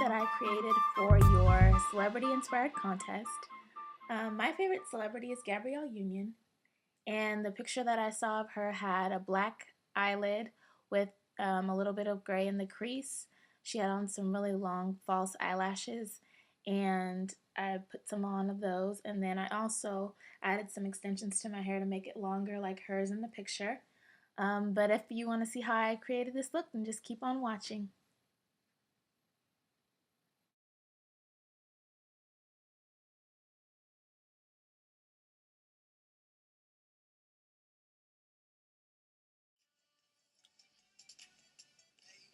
that I created for your celebrity inspired contest. My favorite celebrity is Gabrielle Union, and the picture that I saw of her had a black eyelid with a little bit of gray in the crease. She had on some really long false eyelashes, and I put some on of those, and then I also added some extensions to my hair to make it longer like hers in the picture. But if you want to see how I created this look, then just keep on watching.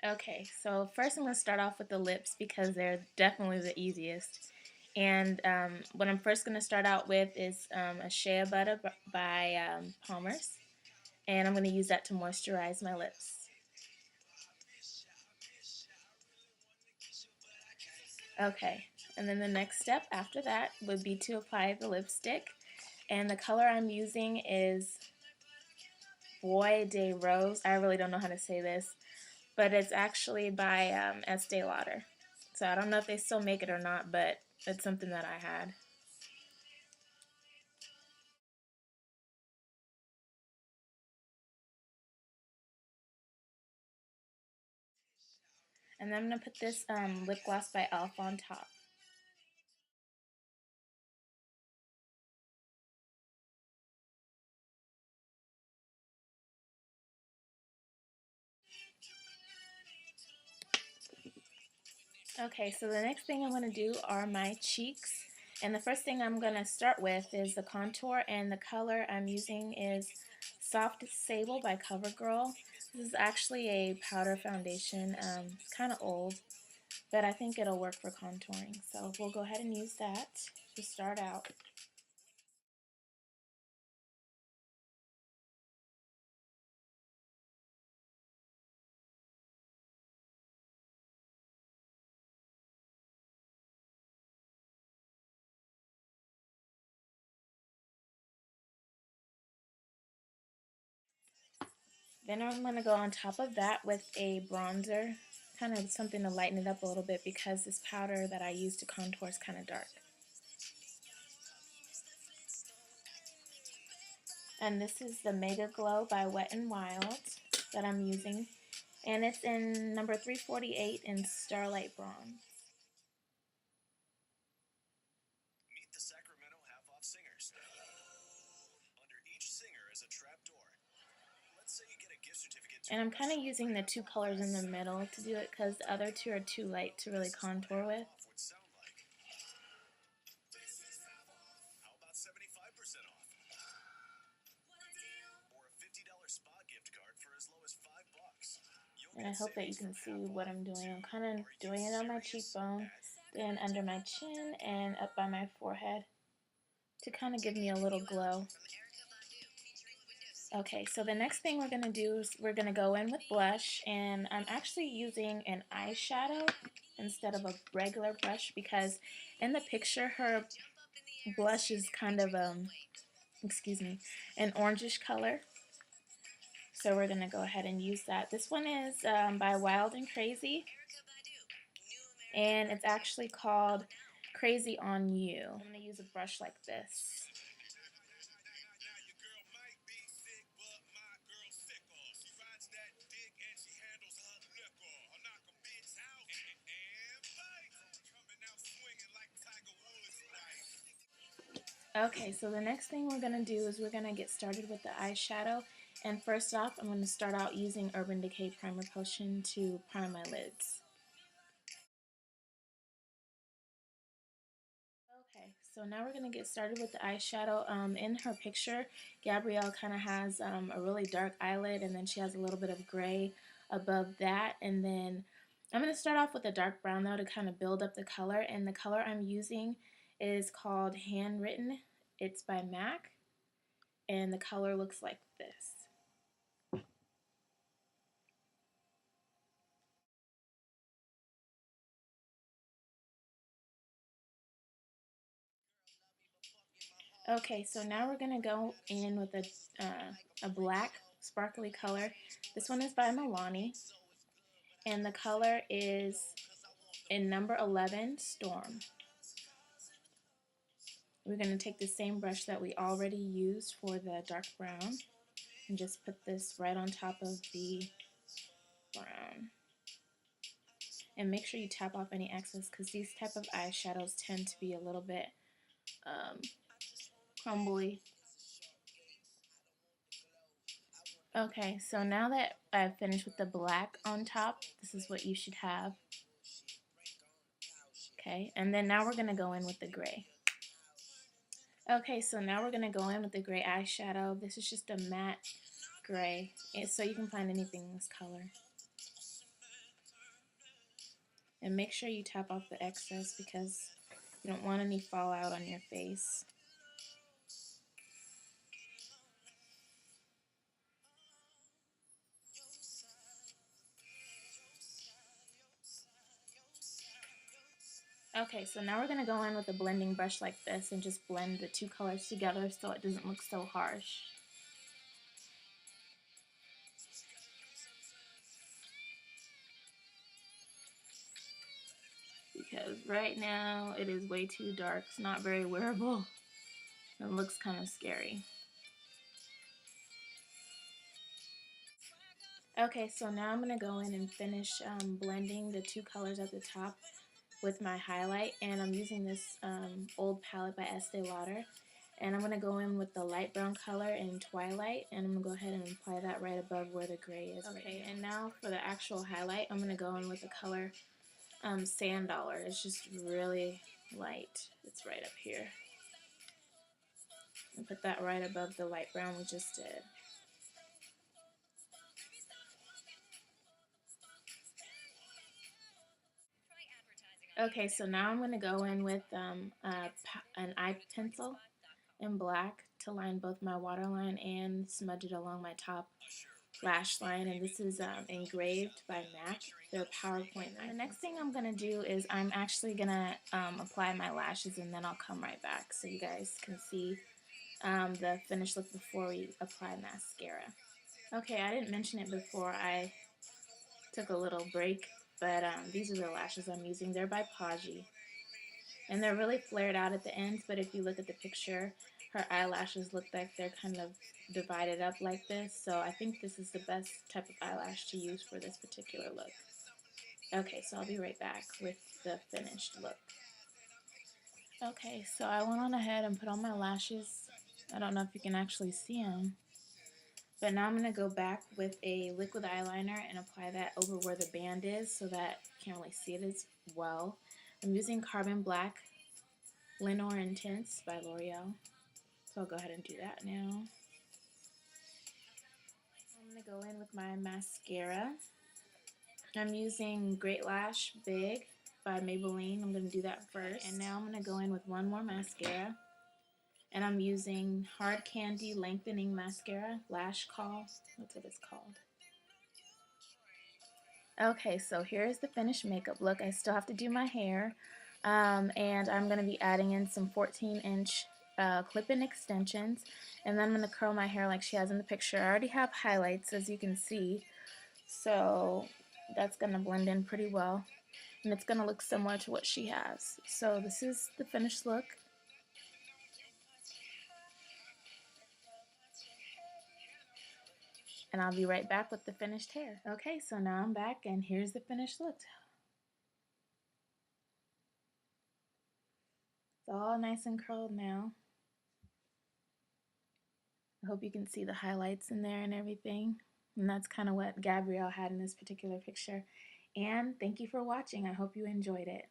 Okay, so first I'm going to start off with the lips because they're definitely the easiest. And what I'm first going to start out with is a Shea Butter by Palmer's. And I'm going to use that to moisturize my lips. Okay, and then the next step after that would be to apply the lipstick. And the color I'm using is Bois de Rose. I really don't know how to say this, but it's actually by Estee Lauder. So I don't know if they still make it or not, but it's something that I had. And then I'm going to put this lip gloss by e.l.f. on top. Okay, so the next thing I'm going to do are my cheeks. And the first thing I'm going to start with is the contour, and the color I'm using is Soft Sable by Covergirl. This is actually a powder foundation. It's kind of old, but I think it'll work for contouring. So we'll go ahead and use that to start out. Then I'm going to go on top of that with a bronzer, kind of something to lighten it up a little bit because this powder that I use to contour is kind of dark. And this is the Mega Glow by Wet n Wild that I'm using, and it's in number 348 in Starlight Bronze. Meet the Sacramento half-off singers. Under each singer is a trap door. Let's say you get a gift certificate. And I'm kind of using the two colors in the middle to do it because the other two are too light to really contour with. How about 75% off? Or a $50 spa gift card for as low as $5. And I hope that you can see what I'm doing. I'm kind of doing it on my cheekbone, then under my chin, and up by my forehead to kind of give me a little glow. Okay, so the next thing we're going to do is we're going to go in with blush, and I'm actually using an eyeshadow instead of a regular brush because in the picture her blush is kind of excuse me, an orangish color. So we're going to go ahead and use that. This one is by Wild and Crazy, and it's actually called Crazy on You. I'm going to use a brush like this. Okay, so the next thing we're going to do is we're going to get started with the eyeshadow. And first off, I'm going to start out using Urban Decay Primer Potion to prime my lids. Okay, so now we're going to get started with the eyeshadow. In her picture, Gabrielle kind of has a really dark eyelid, and then she has a little bit of gray above that. And then I'm going to start off with a dark brown though to kind of build up the color. And the color I'm using is called Handwritten. It's by MAC, and the color looks like this. Okay, so now we're going to go in with a black sparkly color. This one is by Milani, and the color is in number 11, Storm. We're going to take the same brush that we already used for the dark brown and just put this right on top of the brown. And make sure you tap off any excess because these type of eyeshadows tend to be a little bit crumbly. Okay, so now that I've finished with the black on top, this is what you should have. Okay, and then now we're going to go in with the gray. Okay, so now we're going to go in with the gray eyeshadow. This is just a matte gray, so you can find anything in this color. And make sure you tap off the excess because you don't want any fallout on your face. Okay, so now we're going to go in with a blending brush like this and just blend the two colors together so it doesn't look so harsh. Because right now it is way too dark. It's not very wearable. It looks kind of scary. Okay, so now I'm going to go in and finish blending the two colors at the top with my highlight, and I'm using this old palette by Estee Lauder, and I'm going to go in with the light brown color in Twilight, and I'm going to go ahead and apply that right above where the gray is. Okay, and now for the actual highlight, I'm going to go in with the color Sand Dollar. It's just really light. It's right up here. And put that right above the light brown we just did. Okay, so now I'm going to go in with an eye pencil in black to line both my waterline and smudge it along my top lash line. And this is Engraved by MAC. They're PowerPoint. And the next thing I'm going to do is I'm actually going to apply my lashes, and then I'll come right back so you guys can see the finished look before we apply mascara. Okay, I didn't mention it before I took a little break, but these are the lashes I'm using. They're by Paji, and they're really flared out at the ends, but if you look at the picture, her eyelashes look like they're kind of divided up like this, so I think this is the best type of eyelash to use for this particular look. Okay, so I'll be right back with the finished look. Okay, so I went on ahead and put on my lashes. I don't know if you can actually see them. But now I'm going to go back with a liquid eyeliner and apply that over where the band is so that you can't really see it as well. I'm using Carbon Black Lineur Intense by Loreal. So I'll go ahead and do that now. I'm going to go in with my mascara. I'm using Great Lash Big by Maybelline. I'm going to do that first. And now I'm going to go in with one more mascara. And I'm using Hard Candy Lengthening Mascara, Lash Call. That's what it's called. Okay, so here's the finished makeup look. I still have to do my hair. And I'm going to be adding in some 14-inch clip-in extensions. And then I'm going to curl my hair like she has in the picture. I already have highlights, as you can see. So that's going to blend in pretty well. And it's going to look similar to what she has. So this is the finished look. And I'll be right back with the finished hair. Okay, so now I'm back, and here's the finished look. It's all nice and curled now. I hope you can see the highlights in there and everything. And that's kind of what Gabrielle had in this particular picture. And thank you for watching. I hope you enjoyed it.